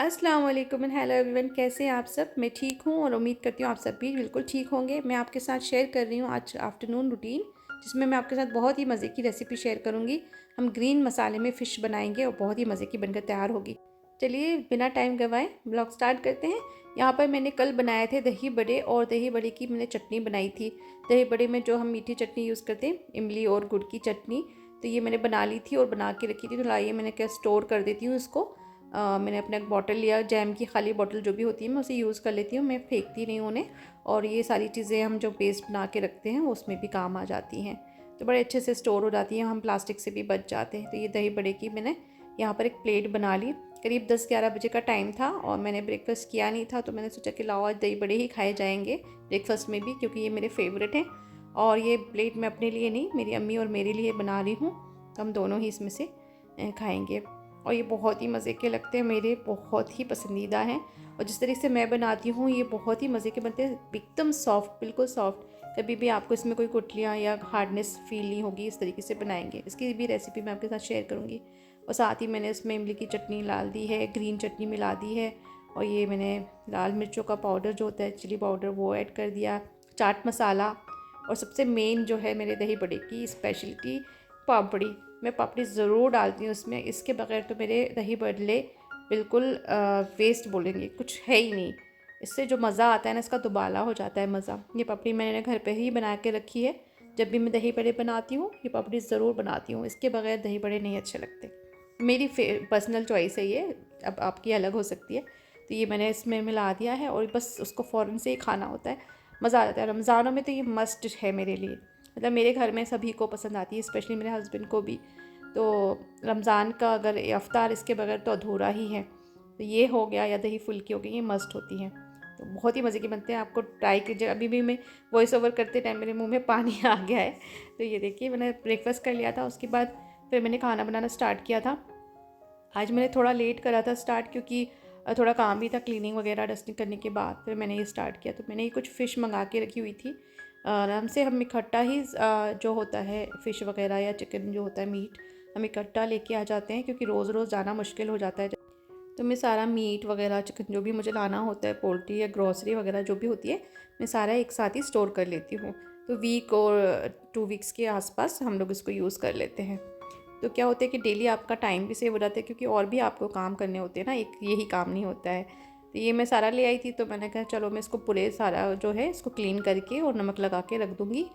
अस्सलाम वालेकुम and hello everyone, कैसे हैं आप सब। मैं ठीक हूँ और उम्मीद करती हूँ आप सब भी बिल्कुल ठीक होंगे। मैं आपके साथ शेयर कर रही हूँ आज आफ्टरनून रूटीन, जिसमें मैं आपके साथ बहुत ही मज़े की रेसिपी शेयर करूँगी। हम ग्रीन मसाले में फ़िश बनाएंगे और बहुत ही मज़े की बनकर तैयार होगी। चलिए बिना टाइम गंवाए ब्लॉग स्टार्ट करते हैं। यहाँ पर मैंने कल बनाए थे दही बड़े, और दही बड़े की मैंने चटनी बनाई थी। दही बड़े में जो हम मीठी चटनी यूज़ करते हैं, इमली और गुड़ की चटनी, तो ये मैंने बना ली थी और बना के रखी थी। तो लाइए मैंने क्या स्टोर कर देती हूँ इसको। मैंने अपना एक बॉटल लिया, जैम की खाली बॉटल जो भी होती है मैं उसे यूज़ कर लेती हूँ, मैं फेंकती नहीं हूँ उन्हें। और ये सारी चीज़ें हम जो पेस्ट बना के रखते हैं उसमें भी काम आ जाती हैं, तो बड़े अच्छे से स्टोर हो जाती हैं, हम प्लास्टिक से भी बच जाते हैं। तो ये दही बड़े की मैंने यहाँ पर एक प्लेट बना ली। करीब 10-11 बजे का टाइम था और मैंने ब्रेकफास्ट किया नहीं था, तो मैंने सोचा कि लाओ आज दही बड़े ही खाए जाएंगे ब्रेकफास्ट में भी, क्योंकि ये मेरे फेवरेट हैं। और ये प्लेट मैं अपने लिए नहीं, मेरी अम्मी और मेरे लिए बना रही हूँ, तो हम दोनों ही इसमें से खाएंगे। और ये बहुत ही मज़े के लगते हैं, मेरे बहुत ही पसंदीदा हैं। और जिस तरीके से मैं बनाती हूँ ये बहुत ही मज़े के बनते हैं, एकदम सॉफ्ट, बिल्कुल सॉफ्ट। कभी भी आपको इसमें कोई गुठलियाँ या हार्डनेस फील नहीं होगी। इस तरीके से बनाएंगे, इसकी भी रेसिपी मैं आपके साथ शेयर करूँगी। और साथ ही मैंने इसमें इमली की चटनी डाल दी है, ग्रीन चटनी मिला दी है, और ये मैंने लाल मिर्चों का पाउडर जो होता है, चिली पाउडर, वो ऐड कर दिया, चाट मसाला। और सबसे मेन जो है मेरे दही बड़े की स्पेशलिटी, पापड़ी। मैं पापड़ी ज़रूर डालती हूँ इसमें, इसके बगैर तो मेरे दही बड़े बिल्कुल वेस्ट बोलेंगे, कुछ है ही नहीं। इससे जो मज़ा आता है ना, इसका दुबाला हो जाता है मज़ा। ये पापड़ी मैंने घर पे ही बना के रखी है, जब भी मैं दही बड़े बनाती हूँ ये पापड़ी ज़रूर बनाती हूँ, इसके बगैर दही बड़े नहीं अच्छे लगते। मेरी पर्सनल चॉइस है ये, अब आपकी अलग हो सकती है। तो ये मैंने इसमें मिला दिया है और बस उसको फ़ौरन से ही खाना होता है, मज़ा आ जाता है। रमज़ानों में तो ये मस्ट है मेरे लिए, मतलब मेरे घर में सभी को पसंद आती है, स्पेशली मेरे हस्बैंड को भी। तो रमज़ान का अगर अफ्तार इसके बगैर तो अधूरा ही है। तो ये हो गया, या दही फुल्की हो गई, ये मस्ट होती हैं। तो बहुत ही मज़े के बनते हैं, आपको ट्राई कीजिए। अभी भी मैं वॉइस ओवर करते टाइम मेरे मुंह में पानी आ गया है। तो ये देखिए, मैंने ब्रेकफास्ट कर लिया था, उसके बाद फिर मैंने खाना बनाना स्टार्ट किया था। आज मैंने थोड़ा लेट करा था स्टार्ट, क्योंकि थोड़ा काम भी था, क्लीनिंग वगैरह डस्टिंग करने के बाद फिर मैंने ये स्टार्ट किया। तो मैंने ये कुछ फ़िश मंगा के रखी हुई थी। आराम से हम इकट्ठा ही जो होता है फ़िश वगैरह या चिकन जो होता है, मीट, हम इकट्ठा लेके आ जाते हैं, क्योंकि रोज़ रोज़ जाना मुश्किल हो जाता है। तो मैं सारा मीट वगैरह, चिकन जो भी मुझे लाना होता है, पोल्ट्री या ग्रॉसरी वगैरह जो भी होती है, मैं सारा एक साथ ही स्टोर कर लेती हूँ। तो वीक और 2 वीक्स के आसपास हम लोग इसको यूज़ कर लेते हैं। तो क्या होता है कि डेली आपका टाइम भी सेव हो जाता है, क्योंकि और भी आपको काम करने होते हैं ना, एक यही काम नहीं होता है। तो ये मैं सारा ले आई थी, तो मैंने कहा चलो मैं इसको पूरे सारा जो है इसको क्लीन करके और नमक लगा के रख दूँगी,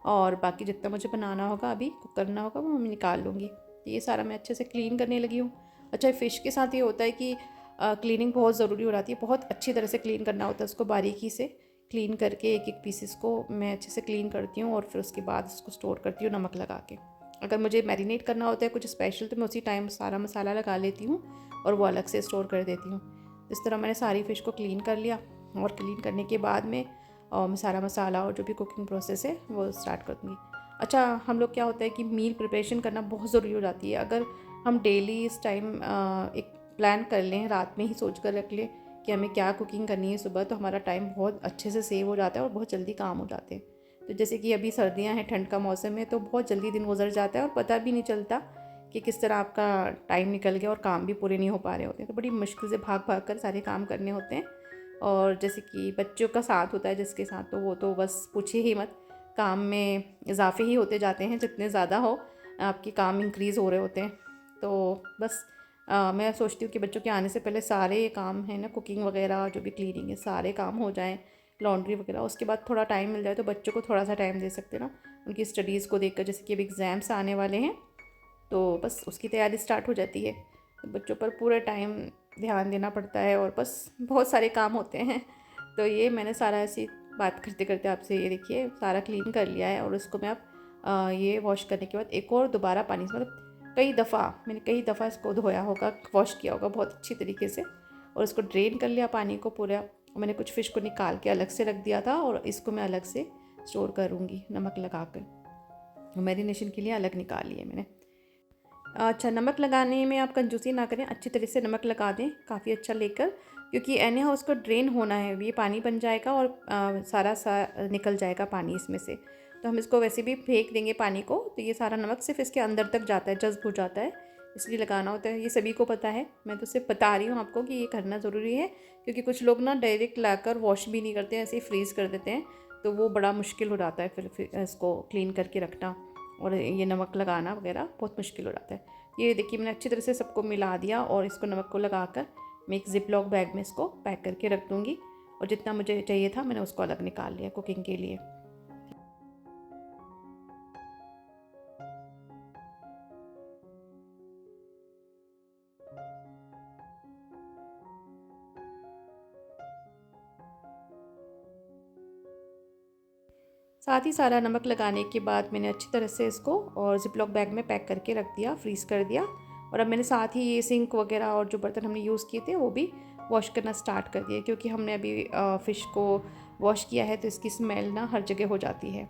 और बाकी जितना मुझे बनाना होगा, अभी कुक करना होगा, वो मैं निकाल लूँगी। तो ये सारा मैं अच्छे से क्लीन करने लगी हूँ। अच्छा, फ़िश के साथ ये होता है कि क्लीनिंग बहुत ज़रूरी हो जाती है, बहुत अच्छी तरह से क्लीन करना होता है उसको, बारीकी से क्लीन करके एक एक पीसेस को मैं अच्छे से क्लीन करती हूँ, और फिर उसके बाद उसको स्टोर करती हूँ नमक लगा के। अगर मुझे मैरिनेट करना होता है कुछ स्पेशल, तो मैं उसी टाइम सारा मसाला लगा लेती हूँ और वो अलग से स्टोर कर देती हूँ। इस तरह मैंने सारी फ़िश को क्लीन कर लिया, और क्लीन करने के बाद में मैं सारा मसाला और जो भी कुकिंग प्रोसेस है वो स्टार्ट कर दूँगी। अच्छा, हम लोग क्या होता है कि मील प्रिपरेशन करना बहुत ज़रूरी हो जाती है। अगर हम डेली इस टाइम एक प्लान कर लें, रात में ही सोच कर रख लें कि हमें क्या कुकिंग करनी है सुबह, तो हमारा टाइम बहुत अच्छे से सेव हो जाता है और बहुत जल्दी काम हो जाते हैं। तो जैसे कि अभी सर्दियां हैं, ठंड का मौसम है, तो बहुत जल्दी दिन गुजर जाता है और पता भी नहीं चलता कि किस तरह आपका टाइम निकल गया और काम भी पूरे नहीं हो पा रहे होते हैं। तो बड़ी मुश्किल से भाग भाग कर सारे काम करने होते हैं। और जैसे कि बच्चों का साथ होता है जिसके साथ, तो वो तो बस पूछिए ही मत, काम में इजाफे ही होते जाते हैं, जितने ज़्यादा हो आपके काम इंक्रीज़ हो रहे होते हैं। तो बस मैं सोचती हूँ कि बच्चों के आने से पहले सारे काम हैं ना, कुकिंग वगैरह जो भी क्लीनिंग है, सारे काम हो जाएं, लॉन्ड्री वगैरह, उसके बाद थोड़ा टाइम मिल जाए तो बच्चों को थोड़ा सा टाइम दे सकते हैं ना, उनकी स्टडीज़ को देखकर। जैसे कि अब एग्ज़ाम्स आने वाले हैं, तो बस उसकी तैयारी स्टार्ट हो जाती है, तो बच्चों पर पूरा टाइम ध्यान देना पड़ता है, और बस बहुत सारे काम होते हैं। तो ये मैंने सारा ऐसी बात करते करते आपसे, ये देखिए सारा क्लीन कर लिया है, और उसको मैं अब ये वॉश करने के बाद एक और दोबारा पानी से, मतलब मैंने कई दफ़ा इसको धोया होगा, वॉश किया होगा बहुत अच्छी तरीके से, और इसको ड्रेन कर लिया पानी को पूरा। मैंने कुछ फ़िश को निकाल के अलग से रख दिया था, और इसको मैं अलग से स्टोर करूँगी नमक लगा कर, मैरिनेशन के लिए अलग निकाल लिए मैंने। अच्छा, नमक लगाने में आप कंजूसी ना करें, अच्छी तरह से नमक लगा दें काफ़ी अच्छा लेकर, क्योंकि एनी हाउ उसको ड्रेन होना है, ये पानी बन जाएगा और सारा निकल जाएगा पानी इसमें से। तो हम इसको वैसे भी फेंक देंगे पानी को, तो ये सारा नमक सिर्फ इसके अंदर तक जाता है, जज़्ब हो जाता है, इसलिए लगाना होता है। ये सभी को पता है, मैं तो सिर्फ बता रही हूँ आपको कि ये करना ज़रूरी है, क्योंकि कुछ लोग ना डायरेक्ट लाकर वॉश भी नहीं करते हैं, ऐसे ही फ्रीज़ कर देते हैं, तो वो बड़ा मुश्किल हो जाता है फिर इसको क्लीन करके रखना और ये नमक लगाना वगैरह बहुत मुश्किल हो जाता है। ये देखिए मैंने अच्छी तरह से सबको मिला दिया और इसको नमक को लगाकर मैं एक ज़िप लॉक बैग में इसको पैक करके रख दूँगी और जितना मुझे चाहिए था मैंने उसको अलग निकाल लिया कुकिंग के लिए। साथ ही सारा नमक लगाने के बाद मैंने अच्छी तरह से इसको और ज़िप-लॉक बैग में पैक करके रख दिया, फ्रीज़ कर दिया। और अब मैंने साथ ही ये सिंक वगैरह और जो बर्तन हमने यूज़ किए थे वो भी वॉश करना स्टार्ट कर दिया, क्योंकि हमने अभी फ़िश को वॉश किया है तो इसकी स्मेल ना हर जगह हो जाती है।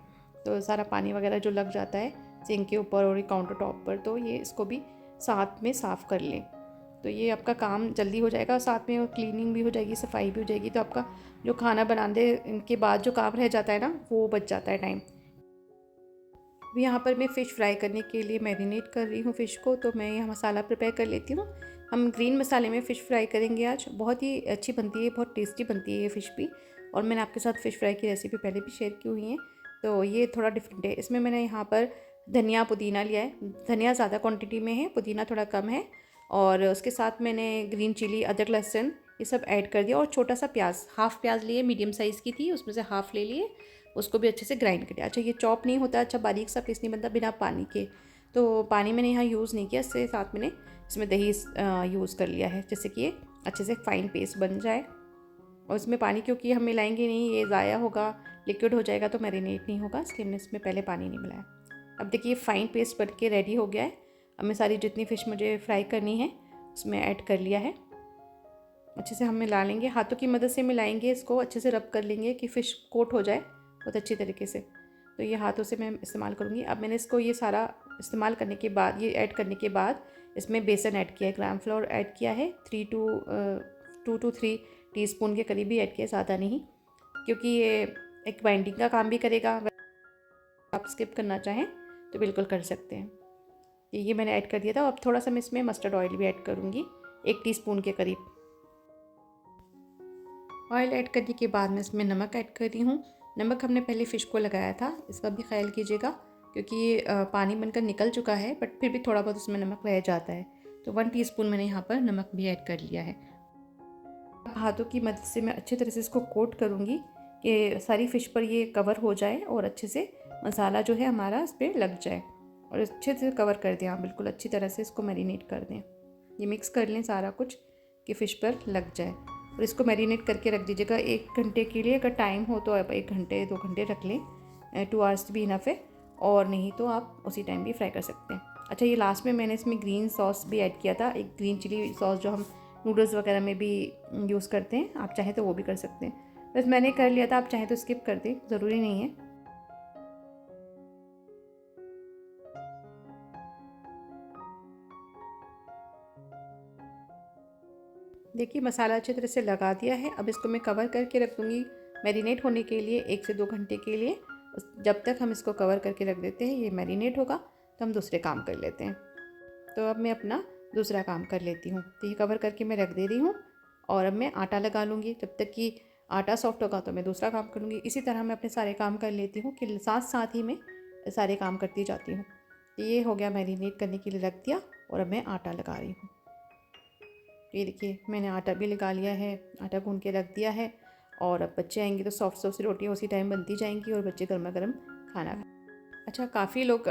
तो सारा पानी वगैरह जो लग जाता है सिंक के ऊपर और ये काउंटर टॉप पर, तो ये इसको भी साथ में साफ़ कर लें। तो ये आपका काम जल्दी हो जाएगा और साथ में क्लीनिंग भी हो जाएगी, सफाई भी हो जाएगी, तो आपका जो खाना बनाने के बाद जो काम रह जाता है ना वो बच जाता है टाइम। अभी यहाँ पर मैं फ़िश फ्राई करने के लिए मैरिनेट कर रही हूँ फ़िश को, तो मैं यहाँ मसाला प्रिपेयर कर लेती हूँ। हम ग्रीन मसाले में फ़िश फ्राई करेंगे आज, बहुत ही अच्छी बनती है, बहुत टेस्टी बनती है ये फ़िश भी। और मैंने आपके साथ फ़िश फ्राई की रेसिपी पहले भी शेयर की हुई है, तो ये थोड़ा डिफरेंट है। इसमें मैंने यहाँ पर धनिया पुदीना लिया है, धनिया ज़्यादा क्वान्टिटी में है, पुदीना थोड़ा कम है। और उसके साथ मैंने ग्रीन चिली, अदरक, लहसुन ये सब ऐड कर दिया और छोटा सा प्याज, हाफ़ प्याज लिए, मीडियम साइज़ की थी, उसमें से हाफ़ ले लिए, उसको भी अच्छे से ग्राइंड कर दिया। अच्छा ये चॉप नहीं होता, अच्छा बारीक सा पीस नहीं बनता बिना पानी के, तो पानी मैंने यहाँ यूज़ नहीं किया, इससे साथ मैंने इसमें दही यूज़ कर लिया है, जिससे कि ये अच्छे से फाइन पेस्ट बन जाए। और इसमें पानी क्योंकि हम मिलाएंगे नहीं, ये ज़ाया होगा, लिक्विड हो जाएगा तो मैरिनेट नहीं होगा, इसलिए हमने इसमें पहले पानी नहीं मिलाया। अब देखिए फाइन पेस्ट बन के रेडी हो गया है। अब मैं सारी जितनी फ़िश मुझे फ्राई करनी है उसमें ऐड कर लिया है। अच्छे से हम मिला लेंगे, हाथों की मदद से मिलाएंगे, इसको अच्छे से रब कर लेंगे कि फ़िश कोट हो जाए बहुत अच्छी तरीके से। तो ये हाथों से मैं इस्तेमाल करूँगी। अब मैंने इसको ये सारा इस्तेमाल करने के बाद, ये ऐड करने के बाद इसमें बेसन ऐड किया है, ग्राम फ्लोर ऐड किया है, 2 to 3 टीस्पून के करीब ही ऐड किया, ज़्यादा नहीं, क्योंकि ये एक बाइंडिंग का काम भी करेगा। अगर आप स्किप करना चाहें तो बिल्कुल कर सकते हैं। ये मैंने ऐड कर दिया था। अब थोड़ा सा मैं इसमें मस्टर्ड ऑयल भी ऐड करूँगी, 1 टीस्पून के करीब। ऑयल ऐड करने के बाद मैं इसमें नमक ऐड कर रही हूँ। नमक हमने पहले फ़िश को लगाया था, इसका भी ख्याल कीजिएगा, क्योंकि ये पानी बनकर निकल चुका है, बट फिर भी थोड़ा बहुत इसमें नमक रह जाता है। तो 1 टीस्पून मैंने यहाँ पर नमक भी ऐड कर लिया है। हाथों की मदद से मैं अच्छी तरह से इसको कोट करूँगी कि सारी फ़िश पर ये कवर हो जाए और अच्छे से मसाला जो है हमारा इस पर लग जाए। और अच्छे से कवर कर दें आप, बिल्कुल अच्छी तरह से इसको मैरिनेट कर दें। ये मिक्स कर लें सारा कुछ कि फ़िश पर लग जाए और इसको मैरिनेट करके रख दीजिएगा 1 घंटे के लिए। अगर टाइम हो तो आप 1 घंटे 2 घंटे रख लें, 2 आवर्स भी इनफ है, और नहीं तो आप उसी टाइम भी फ्राई कर सकते हैं। अच्छा ये लास्ट में मैंने इसमें ग्रीन सॉस भी ऐड किया था, एक ग्रीन चिली सॉस जो हम नूडल्स वगैरह में भी यूज़ करते हैं, आप चाहें तो वो भी कर सकते हैं। बस मैंने कर लिया था, आप चाहें तो स्किप कर दें, ज़रूरी नहीं है। देखिए मसाला अच्छी तरह से लगा दिया है। अब इसको मैं कवर करके रख दूँगी मैरिनेट होने के लिए 1 से 2 घंटे के लिए। जब तक हम इसको कवर करके रख देते हैं, ये मैरिनेट होगा, तो हम दूसरे काम कर लेते हैं। तो अब मैं अपना दूसरा काम कर लेती हूँ। तो ये कवर करके मैं रख दे रही हूँ और अब मैं आटा लगा लूँगी। जब तक कि आटा सॉफ्ट होगा तो मैं दूसरा काम करूँगी। इसी तरह मैं अपने सारे काम कर लेती हूँ कि साथ साथ ही मैं सारे काम करती जाती हूँ। तो ये हो गया, मैरिनेट करने के लिए रख दिया और अब मैं आटा लगा रही हूँ। ये देखिए मैंने आटा भी लगा लिया है, आटा गूँध के रख दिया है। और अब बच्चे आएंगे तो सॉफ्ट सॉफ्ट सी रोटियाँ उसी टाइम बनती जाएंगी और बच्चे गर्मा गर्म खाना खाएं। अच्छा काफ़ी लोग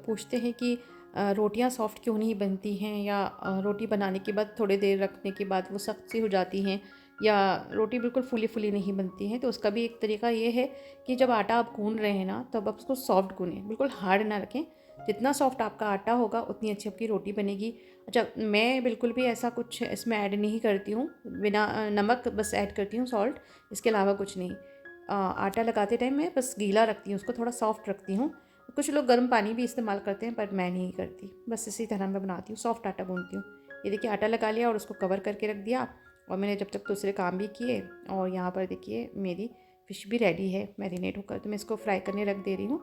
पूछते हैं कि रोटियां सॉफ्ट क्यों नहीं बनती हैं, या रोटी बनाने के बाद थोड़ी देर रखने के बाद वो सख्त सी हो जाती हैं, या रोटी बिल्कुल फूली फूली नहीं बनती हैं। तो उसका भी एक तरीका ये है कि जब आटा आप गूंद रहे हैं ना, तब आप उसको सॉफ्ट गूनें, बिल्कुल हार्ड ना रखें। जितना सॉफ्ट आपका आटा होगा उतनी अच्छी आपकी रोटी बनेगी। अच्छा मैं बिल्कुल भी ऐसा कुछ इसमें ऐड नहीं करती हूँ, बिना नमक बस ऐड करती हूँ, सॉल्ट, इसके अलावा कुछ नहीं। आटा लगाते टाइम मैं बस गीला रखती हूँ, उसको थोड़ा सॉफ्ट रखती हूँ। कुछ लोग गर्म पानी भी इस्तेमाल करते हैं, पर मैं नहीं करती, बस इसी तरह मैं बनाती हूँ, सॉफ्ट आटा गूंथती हूँ। ये देखिए आटा लगा लिया और उसको कवर करके रख दिया, और मैंने जब तक दूसरे काम भी किए। और यहाँ पर देखिए मेरी फ़िश भी रेडी है मैरिनेट होकर, तो मैं इसको फ्राई करने रख दे रही हूँ।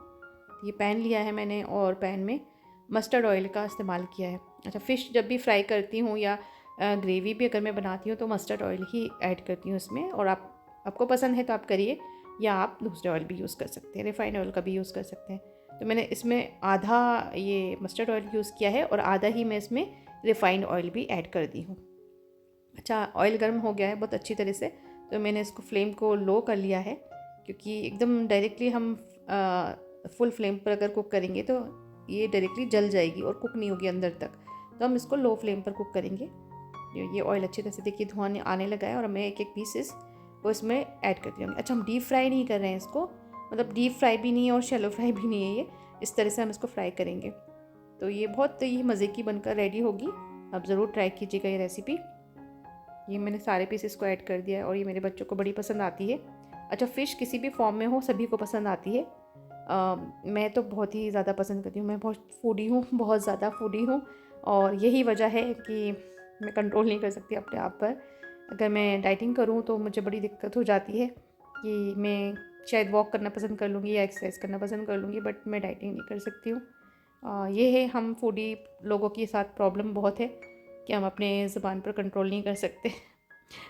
ये पैन लिया है मैंने और पैन में मस्टर्ड ऑयल का इस्तेमाल किया है। अच्छा, फ़िश जब भी फ्राई करती हूँ या ग्रेवी भी अगर मैं बनाती हूँ तो मस्टर्ड ऑयल ही ऐड करती हूँ इसमें। और आपको पसंद है तो आप करिए, या आप दूसरे ऑयल भी यूज़ कर सकते हैं, रिफाइंड ऑयल का भी यूज़ कर सकते हैं। तो मैंने इसमें आधा ये मस्टर्ड ऑयल यूज़ किया है और आधा ही मैं इसमें रिफाइंड ऑयल भी ऐड कर दी हूँ। अच्छा, ऑयल गर्म हो गया है बहुत अच्छी तरह से, तो मैंने इसको फ्लेम को लो कर लिया है, क्योंकि एकदम डायरेक्टली हम फुल फ्लेम पर अगर कुक करेंगे तो ये डायरेक्टली जल जाएगी और कुक नहीं होगी अंदर तक। तो हम इसको लो फ्लेम पर कुक करेंगे। ये ऑयल अच्छी तरह से देखिए धुआं आने लगा है और मैं एक एक पीसेस को इसमें ऐड करती हूँ। अच्छा, हम डीप फ्राई नहीं कर रहे हैं इसको, मतलब डीप फ्राई भी नहीं है और शैलो फ्राई भी नहीं है, ये इस तरह से हम इसको फ्राई करेंगे। तो ये बहुत ही मज़े की बनकर रेडी होगी। आप ज़रूर ट्राई कीजिएगा ये रेसिपी। ये मैंने सारे पीसेस को ऐड कर दिया है और ये मेरे बच्चों को बड़ी पसंद आती है। अच्छा, फ़िश किसी भी फॉर्म में हो सभी को पसंद आती है। मैं तो बहुत ही ज़्यादा पसंद करती हूँ, मैं बहुत फूडी हूँ, बहुत ज़्यादा फूडी हूँ। और यही वजह है कि मैं कंट्रोल नहीं कर सकती अपने आप पर। अगर मैं डाइटिंग करूँ तो मुझे बड़ी दिक्कत हो जाती है कि मैं शायद वॉक करना पसंद कर लूँगी या एक्सरसाइज करना पसंद कर लूँगी, बट मैं डाइटिंग नहीं कर सकती हूँ। ये है, हम फूडी लोगों के साथ प्रॉब्लम बहुत है कि हम अपने ज़ुबान पर कंट्रोल नहीं कर सकते।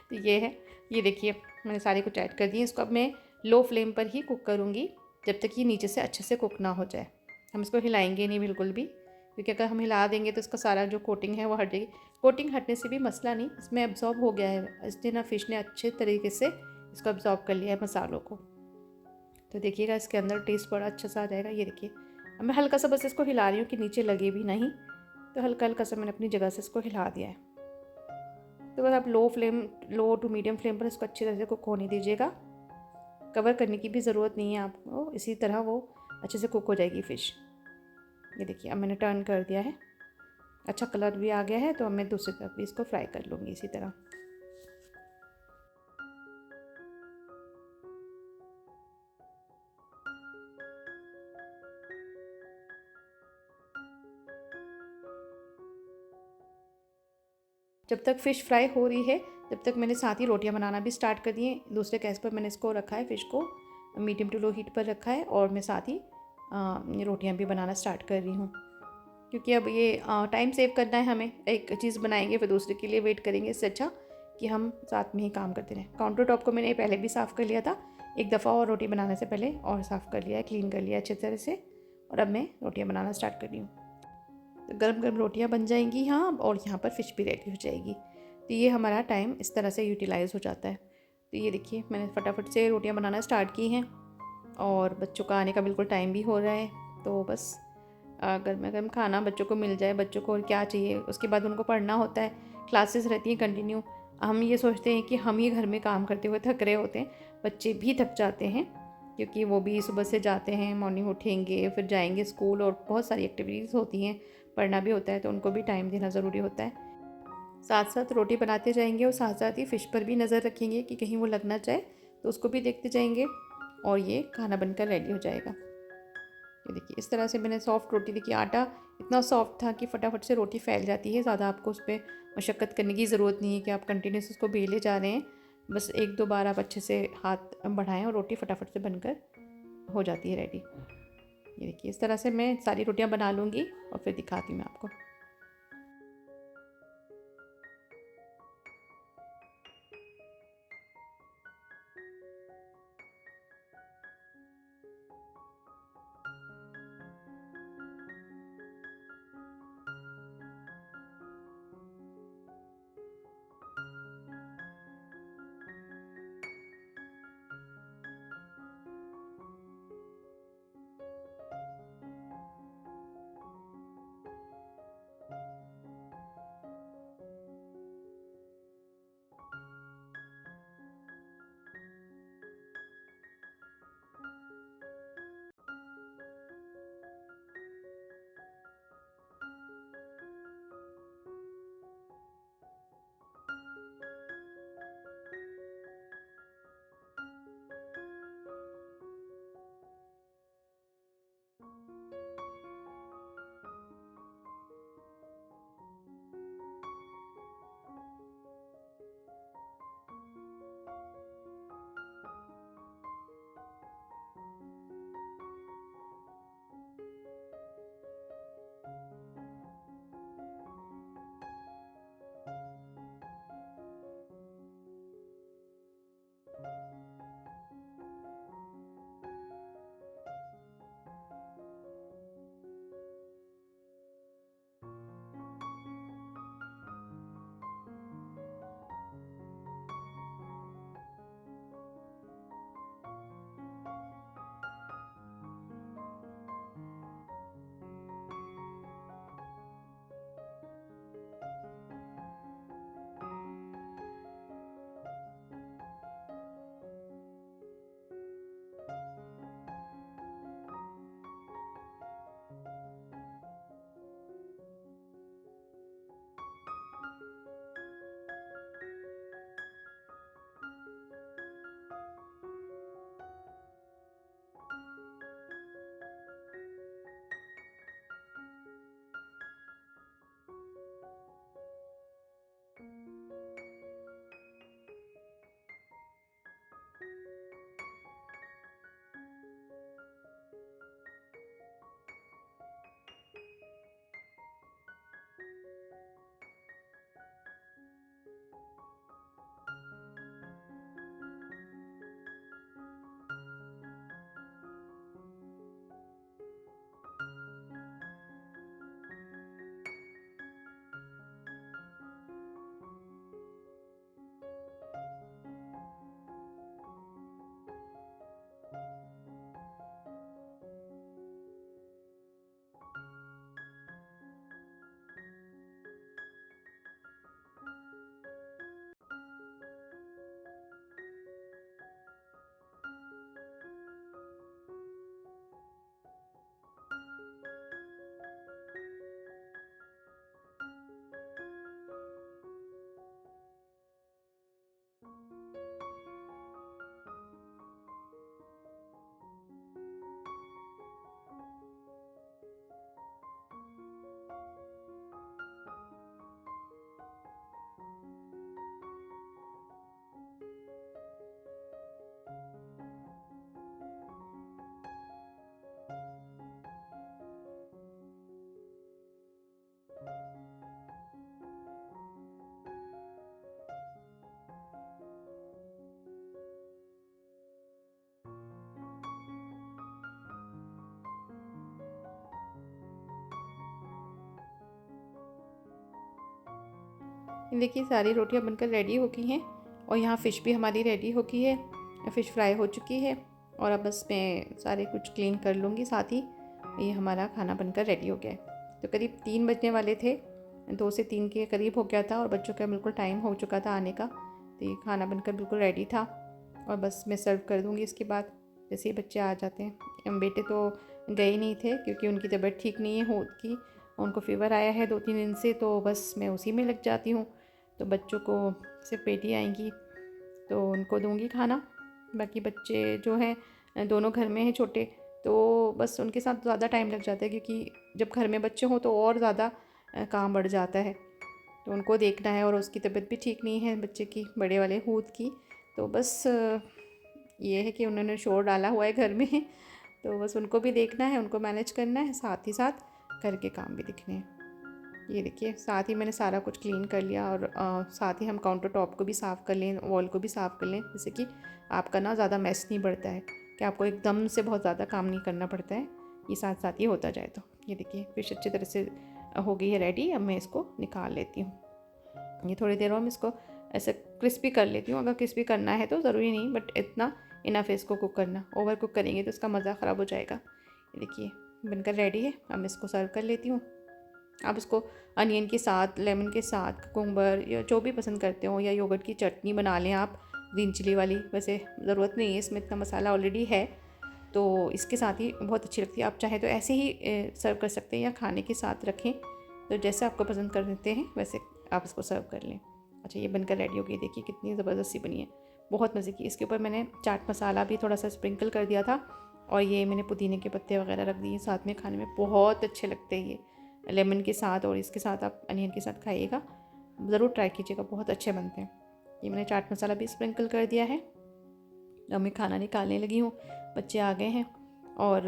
तो ये है, ये देखिए मैंने सारे कुछ ऐड कर दिए। इसको अब मैं लो फ्लेम पर ही कुक करूँगी जब तक ये नीचे से अच्छे से कुक ना हो जाए। हम इसको हिलाएंगे नहीं बिल्कुल भी, क्योंकि अगर हम हिला देंगे तो इसका सारा जो कोटिंग है वो हट जाएगी। कोटिंग हटने से भी मसला नहीं, इसमें एब्जॉर्ब हो गया है, इसलिए ना फ़िश ने अच्छे तरीके से इसको एब्जॉर्ब कर लिया है मसालों को। तो देखिएगा इसके अंदर टेस्ट बड़ा अच्छा सा आ जाएगा। ये देखिए, अब मैं हल्का सा बस इसको हिला रही हूँ कि नीचे लगे भी नहीं, तो हल्का हल्का सा मैंने अपनी जगह से इसको हिला दिया है। तो बस आप लो टू मीडियम फ्लेम पर इसको अच्छी तरह से कुक होने दीजिएगा। कवर करने की भी ज़रूरत नहीं है आपको, इसी तरह वो अच्छे से कुक हो जाएगी फ़िश। ये देखिए अब मैंने टर्न कर दिया है, अच्छा कलर भी आ गया है, तो अब मैं दूसरी तरफ भी इसको फ्राई कर लूँगी इसी तरह। जब तक फ़िश फ्राई हो रही है तब तक मैंने साथ ही रोटियां बनाना भी स्टार्ट कर दी हैं। दूसरे गैस पर मैंने इसको रखा है, फ़िश को मीडियम टू लो हीट पर रखा है, और मैं साथ ही रोटियां भी बनाना स्टार्ट कर रही हूँ, क्योंकि अब ये टाइम सेव करना है हमें। एक चीज़ बनाएंगे फिर दूसरे के लिए वेट करेंगे, इससे अच्छा कि हम साथ में ही काम करते रहें। काउंटर टॉप को मैंने पहले भी साफ़ कर लिया था एक दफ़ा, और रोटी बनाने से पहले और साफ़ कर लिया है, क्लीन कर लिया अच्छे तरह से। और अब मैं रोटियाँ बनाना स्टार्ट कर रही हूँ। तो गर्म गर्म रोटियाँ बन जाएंगी यहाँ, और यहाँ पर फ़िश भी रेडी हो जाएगी। तो ये हमारा टाइम इस तरह से यूटिलाइज़ हो जाता है। तो ये देखिए मैंने फटाफट से रोटियाँ बनाना स्टार्ट की हैं, और बच्चों का आने का बिल्कुल टाइम भी हो रहा है। तो बस गर्मा गर्म खाना बच्चों को मिल जाए, बच्चों को और क्या चाहिए। उसके बाद उनको पढ़ना होता है, क्लासेस रहती हैं कंटिन्यू। हम ये सोचते हैं कि हम ही घर में काम करते हुए थक रहे होते हैं, बच्चे भी थक जाते हैं, क्योंकि वो भी सुबह से जाते हैं, मॉर्निंग उठेंगे फिर जाएंगे स्कूल, और बहुत सारी एक्टिविटीज़ होती हैं, पढ़ना भी होता है, तो उनको भी टाइम देना ज़रूरी होता है। साथ साथ रोटी बनाते जाएंगे और साथ साथ ही फ़िश पर भी नज़र रखेंगे कि कहीं वो लग ना जाए, तो उसको भी देखते जाएंगे, और ये खाना बनकर रेडी हो जाएगा। ये देखिए इस तरह से मैंने सॉफ्ट रोटी, देखिए आटा इतना सॉफ्ट था कि फटाफट से रोटी फैल जाती है। ज़्यादा आपको उस पर मशक्क़त करने की ज़रूरत नहीं है कि आप कंटिन्यूस उसको बेले जा रहे हैं। बस एक दो बार आप अच्छे से हाथ बढ़ाएं और रोटी फटाफट से बनकर हो जाती है रेडी। ये देखिए इस तरह से मैं सारी रोटियां बना लूँगी और फिर दिखाती हूँ मैं आपको। ये देखिए सारी रोटियां बनकर रेडी हो गई हैं और यहाँ फ़िश भी हमारी रेडी हो गई है, फ़िश फ्राई हो चुकी है। और अब बस मैं सारे कुछ क्लीन कर लूँगी, साथ ही ये हमारा खाना बनकर रेडी हो गया है। तो करीब 3 बजने वाले थे, 2 से 3 के करीब हो गया था और बच्चों का बिल्कुल टाइम हो चुका था आने का। तो ये खाना बनकर बिल्कुल रेडी था और बस मैं सर्व कर दूँगी इसके बाद जैसे ही बच्चे आ जाते हैं। बेटे तो गए नहीं थे क्योंकि उनकी तबीयत ठीक नहीं है होद की, उनको फ़ीवर आया है 2-3 दिन से, तो बस मैं उसी में लग जाती हूँ। तो बच्चों को सिर्फ बेटी आएंगी तो उनको दूंगी खाना। बाकी बच्चे जो हैं दोनों घर में हैं छोटे, तो बस उनके साथ ज़्यादा टाइम लग जाता है क्योंकि जब घर में बच्चे हों तो और ज़्यादा काम बढ़ जाता है। तो उनको देखना है और उसकी तबीयत भी ठीक नहीं है बच्चे की, बड़े वाले हूद की। तो बस ये है कि उन्होंने शोर डाला हुआ है घर में तो बस उनको भी देखना है, उनको मैनेज करना है, साथ ही साथ घर के काम भी दिखने हैं। ये देखिए साथ ही मैंने सारा कुछ क्लीन कर लिया और साथ ही हम काउंटर टॉप को भी साफ़ कर लें, वॉल को भी साफ़ कर लें, जिससे कि आपका ना ज़्यादा मैस नहीं बढ़ता है कि आपको एकदम से बहुत ज़्यादा काम नहीं करना पड़ता है, ये साथ साथ ही होता जाए। तो ये देखिए फिश अच्छी तरह से हो गई है रेडी। अब मैं इसको निकाल लेती हूँ। ये थोड़ी देर में इसको ऐसे क्रिस्पी कर लेती हूँ। अगर क्रिस्पी करना है तो ज़रूरी नहीं, बट इतना इनफ है इसको कुक करना। ओवर कुक करेंगे तो इसका मज़ा ख़राब हो जाएगा। ये देखिए बनकर रेडी है। अब मैं इसको सर्व कर लेती हूँ। आप इसको अनियन के साथ, लेमन के साथ, कुकुम्बर या जो भी पसंद करते हो, या योगर्ट की चटनी बना लें आप ग्रीन चिली वाली। वैसे ज़रूरत नहीं है, इसमें इतना मसाला ऑलरेडी है, तो इसके साथ ही बहुत अच्छी लगती है। आप चाहे तो ऐसे ही सर्व कर सकते हैं या खाने के साथ रखें, तो जैसे आपको पसंद कर देते हैं वैसे आप इसको सर्व कर लें। अच्छा ये बनकर रेडी हो गई, देखिए कितनी ज़बरदस्त सी बनी है, बहुत मज़े की। इसके ऊपर मैंने चाट मसाला भी थोड़ा सा स्प्रिंकल कर दिया था और ये मैंने पुदीने के पत्ते वगैरह रख दिए साथ में। खाने में बहुत अच्छे लगते हैं ये लेमन के साथ, और इसके साथ आप अनियन के साथ खाइएगा, ज़रूर ट्राई कीजिएगा, बहुत अच्छे बनते हैं। ये मैंने चाट मसाला भी स्प्रिंकल कर दिया है। अब मैं खाना निकालने लगी हूँ, बच्चे आ गए हैं और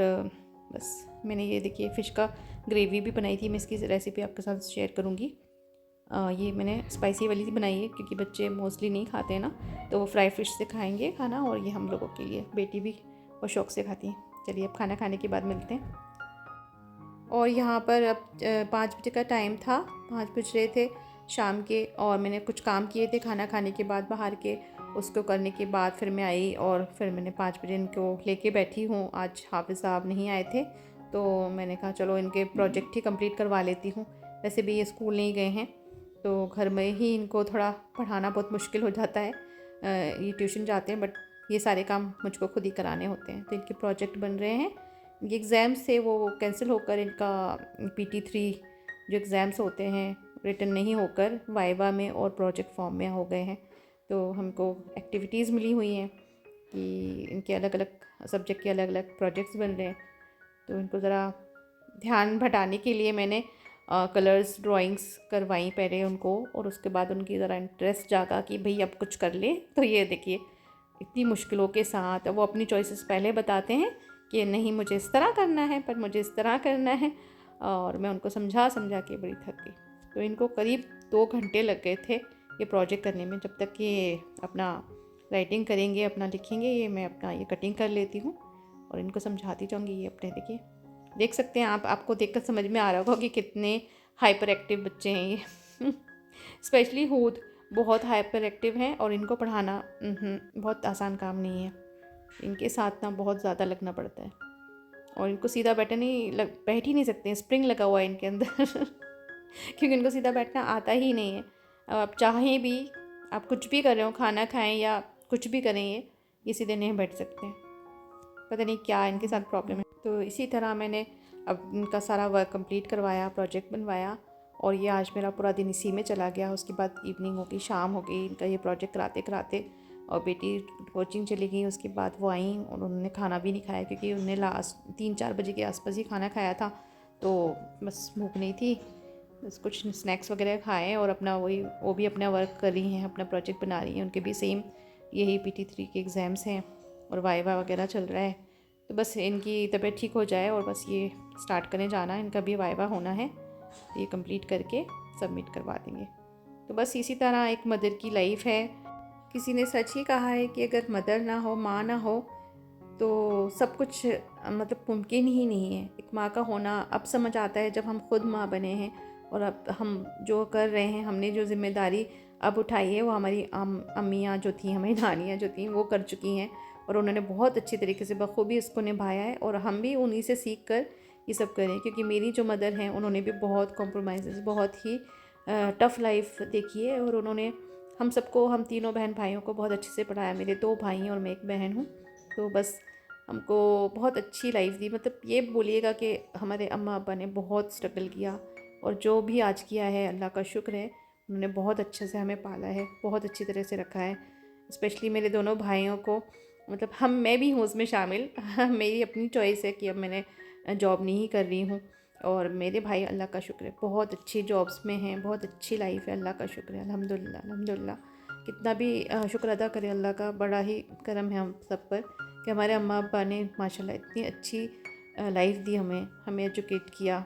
बस मैंने ये देखिए फ़िश का ग्रेवी भी बनाई थी, मैं इसकी रेसिपी आपके साथ शेयर करूँगी। ये मैंने स्पाइसी वाली बनाई है क्योंकि बच्चे मोस्टली नहीं खाते हैं ना, तो वो फ्राई फ़िश से खाएंगे खाना, और ये हम लोगों के लिए, बेटी भी बहुत शौक़ से खाती है। चलिए अब खाना खाने के बाद मिलते हैं। और यहाँ पर अब 5 बजे का टाइम था, 5 बज रहे थे शाम के, और मैंने कुछ काम किए थे खाना खाने के बाद बाहर के। उसको करने के बाद फिर मैं आई और फिर मैंने 5 बजे इनको लेके बैठी हूँ। आज हाफिज़ साहब नहीं आए थे तो मैंने कहा चलो इनके प्रोजेक्ट ही कंप्लीट करवा लेती हूँ। वैसे भी ये स्कूल नहीं गए हैं तो घर में ही इनको थोड़ा पढ़ाना बहुत मुश्किल हो जाता है। ये ट्यूशन जाते हैं बट ये सारे काम मुझको खुद ही कराने होते हैं। तो इनके प्रोजेक्ट बन रहे हैं। ये एग्ज़ाम्स थे वो कैंसिल होकर इनका PT3 जो एग्ज़ाम्स होते हैं रिटन नहीं होकर वाइवा में और प्रोजेक्ट फॉर्म में हो गए हैं। तो हमको एक्टिविटीज़ मिली हुई हैं कि इनके अलग अलग सब्जेक्ट के अलग अलग प्रोजेक्ट्स बन रहे हैं। तो इनको ज़रा ध्यान भटाने के लिए मैंने कलर्स ड्राइंग्स करवाई पहले उनको, और उसके बाद उनकी ज़रा इंटरेस्ट जागा कि भाई अब कुछ कर ले। तो ये देखिए इतनी मुश्किलों के साथ वो अपनी चॉइसेस पहले बताते हैं कि नहीं मुझे इस तरह करना है, पर मुझे इस तरह करना है, और मैं उनको समझा समझा के बड़ी थक गई। तो इनको करीब 2 घंटे लग गए थे ये प्रोजेक्ट करने में। जब तक ये अपना राइटिंग करेंगे, अपना लिखेंगे, ये मैं अपना ये कटिंग कर लेती हूँ और इनको समझाती जाऊँगी। ये अपने देखिए देख सकते हैं आप, आपको देखकर समझ में आ रहा होगा कि कितने हाइपर एक्टिव बच्चे हैं ये स्पेशली हूद बहुत हाइपर एक्टिव हैं, और इनको पढ़ाना बहुत आसान काम नहीं है। इनके साथ ना बहुत ज़्यादा लगना पड़ता है, और इनको सीधा बैठ ही नहीं सकते हैं, स्प्रिंग लगा हुआ है इनके अंदर क्योंकि इनको सीधा बैठना आता ही नहीं है। अब आप चाहें भी, आप कुछ भी कर रहे हो, खाना खाएं या कुछ भी करें, ये सीधे नहीं बैठ सकते हैं। पता नहीं क्या इनके साथ प्रॉब्लम है। तो इसी तरह मैंने अब इनका सारा वर्क कंप्लीट करवाया, प्रोजेक्ट बनवाया, और ये आज मेरा पूरा दिन इसी में चला गया। उसके बाद इवनिंग हो गई, शाम हो गई इनका ये प्रोजेक्ट कराते कराते, और बेटी कोचिंग चली गई। उसके बाद वो आई और उन्होंने खाना भी नहीं खाया क्योंकि उन्होंने लास्ट 3-4 बजे के आसपास ही खाना खाया था, तो बस भूख नहीं थी। बस कुछ स्नैक्स वगैरह खाएँ और अपना वो भी अपना वर्क कर रही हैं, अपना प्रोजेक्ट बना रही हैं। उनके भी सेम यही PT3 के एग्ज़ाम्स हैं और वाइवा वगैरह चल रहा है। तो बस इनकी तबीयत ठीक हो जाए और बस ये स्टार्ट करने जाना है। इनका भी वाइवा होना है, तो ये कंप्लीट करके सबमिट करवा देंगे। तो बस इसी तरह एक मदर की लाइफ है। किसी ने सच ही कहा है कि अगर मदर ना हो, माँ ना हो, तो सब कुछ मतलब मुमकिन ही नहीं है। एक माँ का होना अब समझ आता है जब हम खुद माँ बने हैं और अब हम जो कर रहे हैं, हमने जो ज़िम्मेदारी अब उठाई है वो हमारी अम्मियाँ जो थी, हमारी नानियाँ जो थी वो कर चुकी हैं और उन्होंने बहुत अच्छी तरीके से बखूबी इसको निभाया है। और हम भी उन्हीं से सीख कर ये सब करें, क्योंकि मेरी जो मदर हैं उन्होंने भी बहुत कॉम्प्रोमाइज़, बहुत ही टफ़ लाइफ देखी है और उन्होंने हम सबको, हम तीनों बहन भाइयों को बहुत अच्छे से पढ़ाया। मेरे 2 भाई हैं और मैं एक बहन हूँ। तो बस हमको बहुत अच्छी लाइफ दी। मतलब ये बोलिएगा कि हमारे अम्मा अब्बा ने बहुत स्ट्रगल किया और जो भी आज किया है अल्लाह का शुक्र है। उन्होंने बहुत अच्छे से हमें पाला है, बहुत अच्छी तरह से रखा है। स्पेशली मेरे दोनों भाइयों को, मतलब मैं भी हूँ उसमें शामिल। मेरी अपनी चॉइस है कि अब मैंने जॉब नहीं कर रही हूँ और मेरे भाई अल्लाह का शुक्र है बहुत अच्छी जॉब्स में हैं, बहुत अच्छी लाइफ है, अल्लाह का शुक्र है। अल्हम्दुलिल्लाह अल्हम्दुलिल्लाह। कितना भी शुक्र अदा करें अल्लाह का, बड़ा ही करम है हम सब पर कि हमारे अम्मा अब्बा ने माशाल्लाह इतनी अच्छी लाइफ दी हमें एजुकेट किया,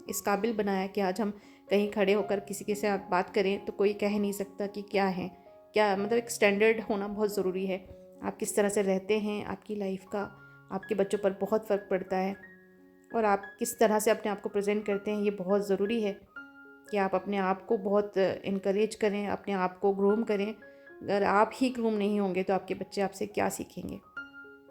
इस काबिल बनाया कि आज हम कहीं खड़े होकर किसी के साथ बात करें तो कोई कह नहीं सकता कि क्या है क्या। मतलब एक स्टैंडर्ड होना बहुत ज़रूरी है। आप किस तरह से रहते हैं, आपकी लाइफ का आपके बच्चों पर बहुत फ़र्क पड़ता है और आप किस तरह से अपने आप को प्रेजेंट करते हैं, ये बहुत ज़रूरी है कि आप अपने आप को बहुत इनकरेज करें, अपने आप को ग्रूम करें। अगर आप ही ग्रूम नहीं होंगे तो आपके बच्चे आपसे क्या सीखेंगे।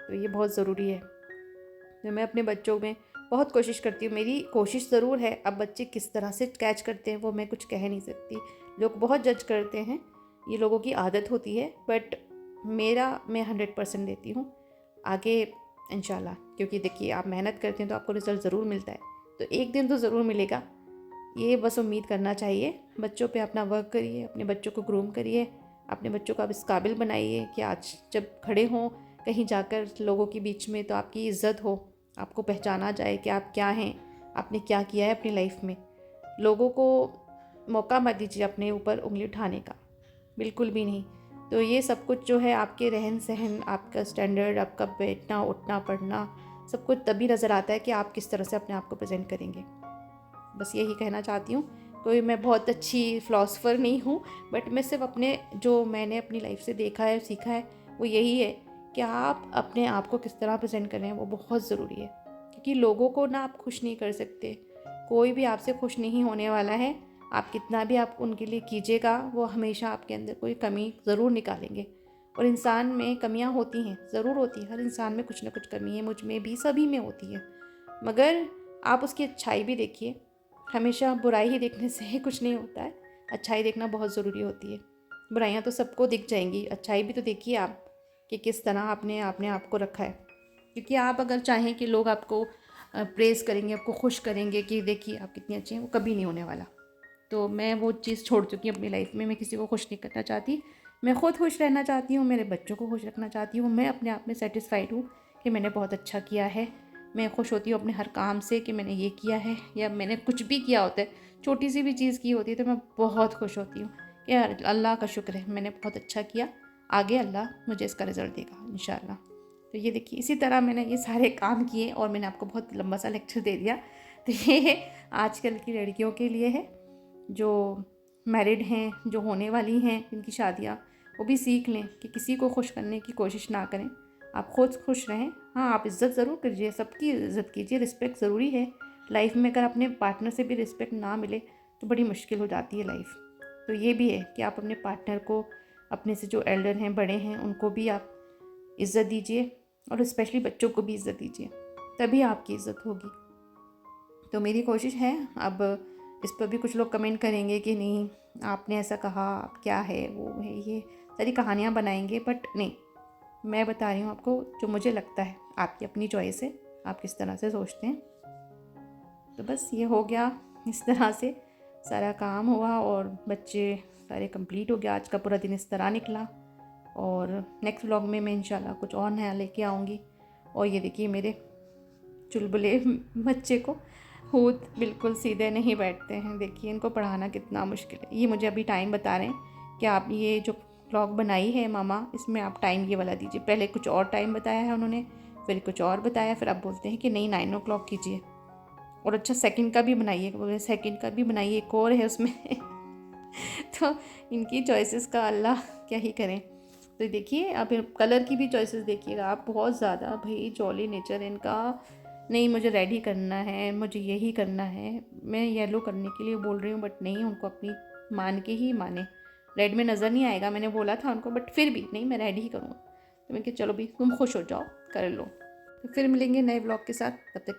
तो ये बहुत ज़रूरी है। तो मैं अपने बच्चों में बहुत कोशिश करती हूँ, मेरी कोशिश ज़रूर है। अब बच्चे किस तरह से कैच करते हैं वो मैं कुछ कह नहीं सकती, लोग बहुत जज करते हैं, ये लोगों की आदत होती है। बट मैं 100% देती हूँ आगे इंशाल्लाह, क्योंकि देखिए आप मेहनत करते हैं तो आपको रिज़ल्ट ज़रूर मिलता है, तो एक दिन तो ज़रूर मिलेगा। ये बस उम्मीद करना चाहिए। बच्चों पे अपना वर्क करिए, अपने बच्चों को ग्रूम करिए, अपने बच्चों को आप इस काबिल बनाइए कि आज जब खड़े हों कहीं जाकर लोगों के बीच में तो आपकी इज़्ज़त हो, आपको पहचाना जाए कि आप क्या हैं, आपने क्या किया है अपनी लाइफ में। लोगों को मौका मत दीजिए अपने ऊपर उंगली उठाने का, बिल्कुल भी नहीं। तो ये सब कुछ जो है आपके रहन सहन, आपका स्टैंडर्ड, आपका बैठना उठना पढ़ना, सब कुछ तभी नज़र आता है कि आप किस तरह से अपने आप को प्रेजेंट करेंगे। बस यही कहना चाहती हूँ। कोई मैं बहुत अच्छी फ़िलासफ़र नहीं हूँ, बट मैं सिर्फ अपने जो मैंने अपनी लाइफ से देखा है, सीखा है, वो यही है कि आप अपने आप को किस तरह प्रेजेंट कर रहे हैं वो बहुत ज़रूरी है। क्योंकि लोगों को ना आप खुश नहीं कर सकते, कोई भी आपसे खुश नहीं होने वाला है। आप कितना भी आप उनके लिए कीजिएगा, वो हमेशा आपके अंदर कोई कमी ज़रूर निकालेंगे। और इंसान में कमियां होती हैं, ज़रूर होती है, हर इंसान में कुछ ना कुछ कमी है, मुझ में भी, सभी में होती है। मगर आप उसकी अच्छाई भी देखिए। हमेशा बुराई ही देखने से कुछ नहीं होता है, अच्छाई देखना बहुत ज़रूरी होती है। बुराइयाँ तो सबको दिख जाएंगी, अच्छाई भी तो देखिए आप कि किस तरह आपने अपने आप को रखा है। क्योंकि आप अगर चाहें कि लोग आपको प्रेज़ करेंगे, आपको खुश करेंगे कि देखिए आप कितनी अच्छी हैं, वो कभी नहीं होने वाला। तो मैं वो चीज़ छोड़ चुकी हूँ अपनी लाइफ में। मैं किसी को खुश नहीं करना चाहती, मैं ख़ुद खुश रहना चाहती हूँ, मेरे बच्चों को खुश रखना चाहती हूँ। मैं अपने आप में सेटिस्फाइड हूँ कि मैंने बहुत अच्छा किया है। मैं खुश होती हूँ अपने हर काम से कि मैंने ये किया है, या मैंने कुछ भी किया होता है, छोटी सी भी चीज़ की होती है तो मैं बहुत खुश होती हूँ कि यार अल्लाह का शुक्र है, मैंने बहुत अच्छा किया, आगे अल्लाह मुझे इसका रिज़ल्ट देगा इंशाल्लाह। तो ये देखिए, इसी तरह मैंने ये सारे काम किए और मैंने आपको बहुत लंबा सा लेक्चर दे दिया। तो ये आजकल की लड़कियों के लिए है जो मैरिड हैं, जो होने वाली हैं, जिनकी शादियाँ, वो भी सीख लें कि किसी को खुश करने की कोशिश ना करें, आप खुद खुश रहें। हाँ, आप इज़्ज़त ज़रूर कीजिए, सबकी इज़्ज़त कीजिए, रिस्पेक्ट ज़रूरी है लाइफ में। अगर अपने पार्टनर से भी रिस्पेक्ट ना मिले तो बड़ी मुश्किल हो जाती है लाइफ। तो ये भी है कि आप अपने पार्टनर को, अपने से जो एल्डर हैं, बड़े हैं, उनको भी आप इज़्ज़त दीजिए और स्पेशली बच्चों को भी इज़्ज़त दीजिए, तभी आपकी इज़्ज़त होगी। तो मेरी कोशिश है। अब इस पर भी कुछ लोग कमेंट करेंगे कि नहीं आपने ऐसा कहा, आप क्या है वो है, ये सारी कहानियाँ बनाएंगे, बट नहीं, मैं बता रही हूँ आपको जो मुझे लगता है। आपकी अपनी चॉइस है, आप किस तरह से सोचते हैं। तो बस ये हो गया, इस तरह से सारा काम हुआ और बच्चे सारे कंप्लीट हो गया। आज का पूरा दिन इस तरह निकला और नेक्स्ट व्लॉग में मैं इंशाल्लाह कुछ और नया लेके आऊँगी। और ये देखिए मेरे चुलबुले बच्चे को होत बिल्कुल सीधे नहीं बैठते हैं। देखिए इनको पढ़ाना कितना मुश्किल है। ये मुझे अभी टाइम बता रहे हैं कि आप ये जो व्लॉग बनाई है मामा, इसमें आप टाइम ये वाला दीजिए। पहले कुछ और टाइम बताया है उन्होंने, फिर कुछ और बताया, फिर आप बोलते हैं कि नहीं 9 o'clock कीजिए। और अच्छा सेकंड का भी बनाइए, बोले सेकंड का भी बनाइए, एक और है उसमें तो इनकी चॉइसेस का अल्लाह क्या ही करें। तो देखिए आप कलर की भी चॉइसेस देखिएगा आप, बहुत ज़्यादा भाई जॉली नेचर है इनका। नहीं मुझे रेड ही करना है, मुझे यही करना है, मैं येलो करने के लिए बोल रही हूँ, बट नहीं, उनको अपनी मान के ही माने। रेड में नज़र नहीं आएगा, मैंने बोला था उनको, बट फिर भी नहीं, मैं रेड ही करूँगा। तो मैं कि चलो भी तुम खुश हो जाओ, कर लो। तो फिर मिलेंगे नए व्लॉग के साथ, तब तक